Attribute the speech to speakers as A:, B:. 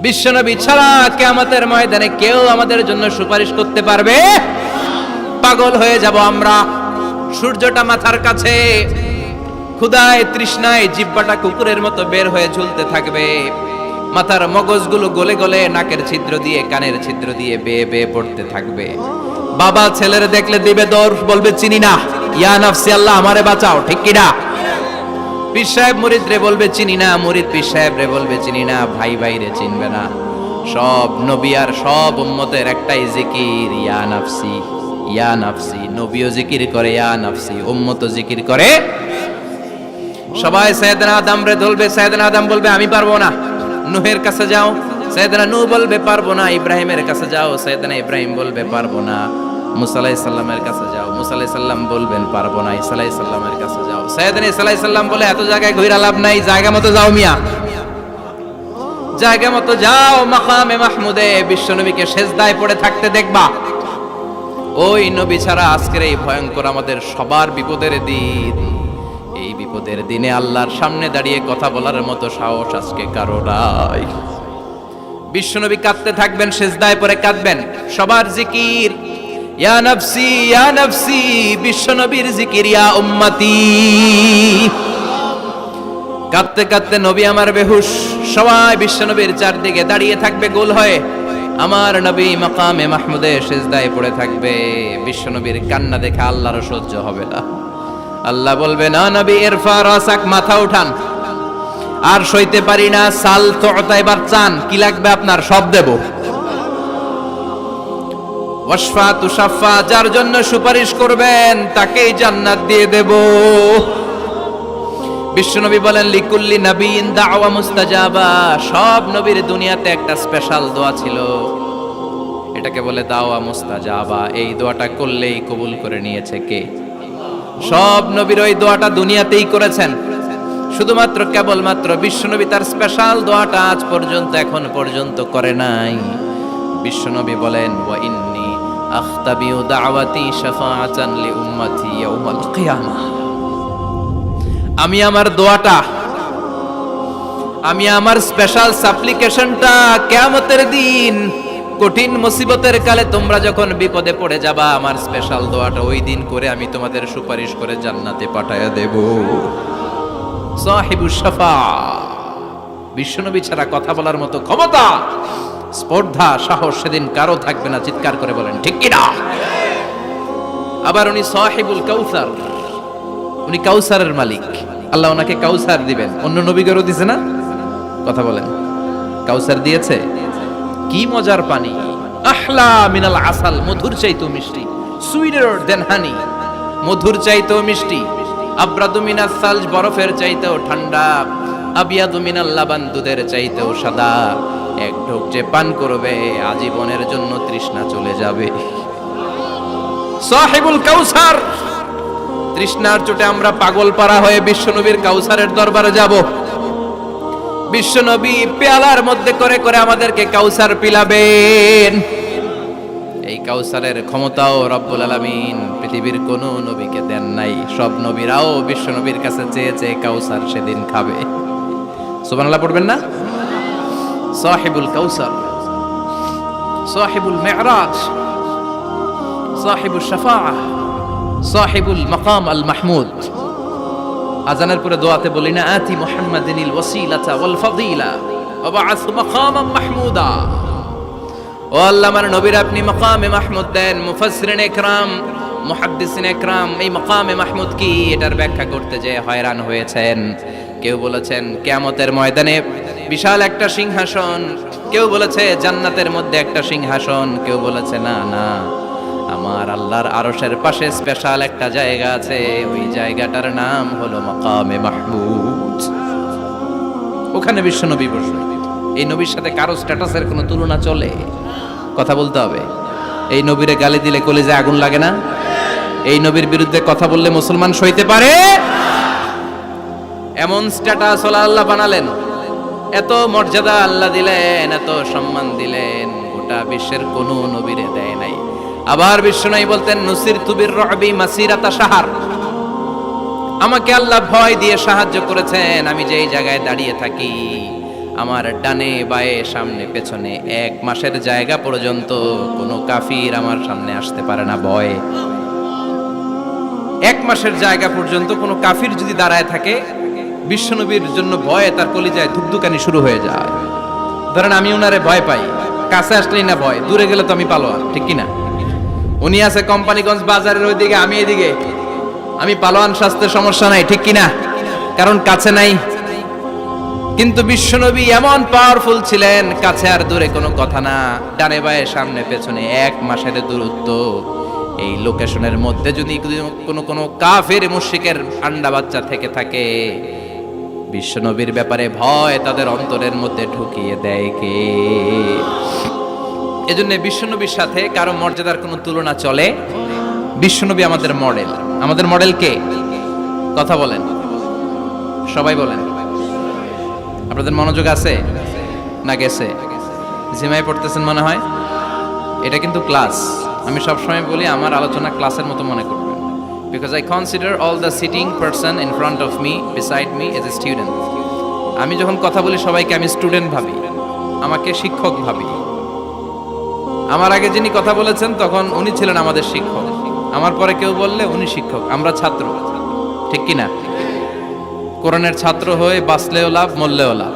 A: বিশ্বনবী ছাড়া কিয়ামতের ময়দানে কেউ আমাদের জন্য সুপারিশ করতে পারবে? পাগল হয়ে যাব আমরা। সূর্যটা মাথার কাছে, ক্ষুধায় তৃষ্ণায় জিহ্বাটা কুকুরের মতো বের হয়ে ঝুলতে থাকবে, মাথার মগজগুলো গলে গলে নাকের ছিদ্র দিয়ে কানের ছিদ্র দিয়ে বেয়ে বেয়ে পড়তে থাকবে। বাবা ছেলের দেখলে দিবে দৌড়, বলবে চিনি না, ইয়া নাফসি আল্লাহ আমারে বাঁচাও, ঠিক কি না? পীর সাহেব মুরিদ রে বলবে চিনি না, মুরিদ পীর সাহেব রে বলবে চিনি না, ভাই ভাই রে চিনবে না। সব নবী আর সব উম্মতের একটাই জিকির, ইয়া নাফসি ইয়া নাফসি। নবীও জিকির করে ইয়া নাফসি, উম্মতও জিকির করে। সবাই সাইয়েদনা আদম রে ধরবে, সাইয়েদনা আদম বলবে আমি পারবো না, নূহের কাছে যাও। সাইয়েদনা নূহ বলবে পারবো না, ইব্রাহিমের কাছে যাও। সাইয়েদনা ইব্রাহিম বলবে পারবো না, মুসা আলাইহিস সালামের কাছে যাও। মুসা আলাইহিস সালাম বলবেন পারবো না, ঈসা আলাইহিস সালামের কাছে যাও। সাইয়েদনা ঈসা আলাইহিস সালাম বলে এত জায়গায় ঘুরে লাভ নাই, জায়গা মতো যাও মিয়া, জায়গা মতো যাও। মাকামে মাহমুদে বিশ্বনবীকে সেজদায় পড়ে থাকতে দেখবা। ওই নবী ছাড়া আজকের এই ভয়ঙ্কর আমাদের সবার বিপদের দিন, এই বিপদের দিনে আল্লাহর সামনে দাঁড়িয়ে কথা বলার মতো সাহস আজকে কারো নাই। বিশ্বনবী কাঁদতে থাকবেন, সেজদায় পড়ে কাঁদবেন। সবার জিকির ইয়া নাফসি ইয়া নাফসি, বিশ্বনবীর জিকির ইয়া উম্মতি। কাঁদতে কাঁদতে নবী আমার বেহুশ, সবাই বিশ্বনবীর চারদিকে দাঁড়িয়ে থাকবে গোল হয়ে। আমার নবী মাকামে মাহমুদে সেজদায় পড়ে থাকবে। বিশ্বনবীর কান্না দেখে আল্লাহর সহ্য হবে না। আল্লাহ বলবে না নবী ইরফা রাসাক, মাথা উঠান, আর সইতে পারি না। সাল তুতা, এবার চান, কি লাগবে আপনার সব দেব। ওয়াশফা তুশাফা, যার জন্য সুপারিশ করবেন তাকেই জান্নাত দিয়ে দেব। বিশ্বনবী বলেন লিকুল্লি নবিয়্যিন দাওয়া মুস্তাজাবা, সব নবীর দুনিয়াতে একটা স্পেশাল দোয়া ছিল, এটাকে বলে দাওয়া মুস্তাজাবা। এই দোয়াটা করলেই কবুল করে নিয়েছে কে? সব নবীর ওই দোয়াটা দুনিয়াতেই করেছেন, শুধুমাত্র কেবলমাত্র বিশ্বনবী তার স্পেশাল দোয়াটা আজ পর্যন্ত এখন পর্যন্ত করে নাই। বিশ্বনবী বলেন ওয়া ইন্নী আখতাবিউ দাওয়াতি শাফাআতান লি উম্মতি ইয়াউমাল কিয়ামাহ, আমি আমার দোয়াটা, আমি আমার স্পেশাল সাপ্লিকেশনটা কিয়ামতের দিন কঠিন মুসিবতের কালে তোমরা যখন বিপদে পড়ে যাবা, আমার স্পেশাল দোয়াটা ওই দিন করে আমি তোমাদের সুপারিশ করে জান্নাতে পাঠায়া দেব। সাহিবুশ শাফা, বিশ্বনবী ছাড়া কথা বলার মতো ক্ষমতা, স্পর্ধা, সাহস সেদিন কারো থাকবে না। চিৎকার করে বলেন ঠিক কি না? আবার উনি সাহিবুল কাউসার, উনি কাউসারের মালিক। আল্লাহ ওনাকে কাউসার দিবেন। অন্য নবীগণও দিছে না? কথা বলেন, কাউসার দিয়েছে। কি মজার পানি, আহলা মিনাল আসাল, মধুর চাইতেও মিষ্টি, সুইটার দেন হানি, মধুর চাইতেও মিষ্টি। আব্রাদু মিনাস সালজ, বরফের চাইতেও ঠান্ডা। আবিয়াদু মিনাল লাবান, দুধের চাইতেও সাদা। এক ঢোক যে পান করবে আজীবনের জন্য তৃষ্ণা চলে যাবে। সাহিবুল কাউসার, তৃষ্ণার চোটে আমরা পাগল পারা হয়ে বিশ্বনবীর কাউসারের দরবারে যাব। বিশ্বনবী পেয়ালার মধ্যে করে করে আমাদেরকে কাউসার পিলাবেন। এই কাউসারের ক্ষমতাও রব্বুল আলামিন পৃথিবীর কোন নবীকে দেন নাই। সব নবীরাও বিশ্বনবীর কাছে চেয়েছে কাউসার সেদিন খাবে। সুবহানাল্লাহ পড়বেন না? সাহিবুল কাউসার, সাহিবুল মি'রাজ, সাহিবুশ শাফাআহ, সাহিবুল মাকাম আল মাহমুদ। আজানের পরে দোয়াতে বলি না, আতি মুহাম্মাদিনিল ওয়াসিলাতা ওয়াল ফাদিলা ওয়া বা'আসু মাকামান মাহমুদা। ও আল্লাহ, আমার নবীর আপনি মাকামে মাহমুদ দেন। মুফাসসিরিন ইকরাম, মুহাদ্দিসিন ইকরাম এই মাকামে মাহমুদ কি এটার ব্যাখ্যা করতে যে হয়রান হয়েছেন। কেউ বলেছেন কিয়ামতের ময়দানে বিশাল একটা সিংহাসন, কেউ বলেছে জান্নাতের মধ্যে একটা সিংহাসন, কেউ বলেছে না না, আমার আল্লাহর আরশের পাশে স্পেশাল একটা জায়গা আছে, ওই জায়গাটার নাম হলো মাকামে মাহমুদ। ওখানে বিশ্বনবী বসবেন। এই নবীর সাথে কারো স্ট্যাটাসের কোনো তুলনা চলে? কথা বলতে হবে। এই নবীরে গালি দিলে কলিজায় আগুন লাগে না? এই নবীর বিরুদ্ধে কথা বললে মুসলমান সইতে পারে? এমন স্ট্যাটাস হলো আল্লাহ বানালেন, এত মর্যাদা আল্লাহ দিলেন, এত সম্মান দিলেন, গোটা বিশ্বের কোনো নবীরে দেয় নাই। আবার বিশ্বনবী বলতেন নুসিরতু বির-রু'বি মাসিরাতা শাহর, আমাকে আল্লাহ ভয় দিয়ে সাহায্য করেছেন। আমি যেই জায়গায় দাঁড়িয়ে থাকি আমার ডানে বায়ে সামনে পেছনে 1 মাসের জায়গা পর্যন্ত কোনো কাফির আমার সামনে আসতে পারে না ভয়ে। 1 মাসের জায়গা পর্যন্ত কোনো কাফির যদি দাঁড়ায় থাকে, বিশ্বনবীর জন্য ভয়ে তার কলিজায় ধুকধুকানি শুরু হয়ে যায়। ধরেন আমি উনারে ভয় পাই, কাছে আসলেই না ভয়, দূরে গেলে তো আমি পালোয়ান, ঠিক কিনা? উনি আছে কোম্পানিগঞ্জ বাজারের ওইদিকে, আমি এদিকে, আমি পালোয়ান, স্বাস্থ্যের সমস্যা নাই, ঠিক কিনা? কারণ কাছে নাই। কিন্তু বিশ্বনবী এমন পাওয়ারফুল ছিলেন, কাছে আর দূরে কোনো কথা না, ডানে বায়ে সামনে পেছনে 1 মাসের দূরত্ব। এই লোকেশনের মধ্যে যদি কোনো কাফের মুশরিকের আন্ডা বাচ্চা থেকে থাকে, বিশ্বনবীর ব্যাপারে ভয় তাদের অন্তরের মধ্যে ঢুকিয়ে দেয় কে? এজন্য বিশ্বনবীর সাথে কারো মর্যাদার কোনো তুলনা চলে? বিশ্বনবী আমাদের মডেল। আমাদের মডেল কে? কথা বলেন, সবাই বলেন। আপনাদের মনোযোগ আছে না গেছে? জিমাই পড়তেছেন মনে হয়। এটা কিন্তু ক্লাস। আমি সবসময় বলি আমার আলোচনা ক্লাসের মতো মনে করবেন, because I consider all the sitting person in front of me, beside me as a student. আমি যখন কথা বলি সবাইকে আমি স্টুডেন্ট ভাবি, আমাকে শিক্ষক ভাবি। আমার আগে যিনি কথা বলেছেন তখন উনি ছিলেন আমাদের শিক্ষক, আমার পরে কেউ বললে উনি শিক্ষক, আমরা ছাত্র, ঠিক কিনা? কোরআনের ছাত্র হয়ে বাঁচলেও লাভ, মরলেও লাভ।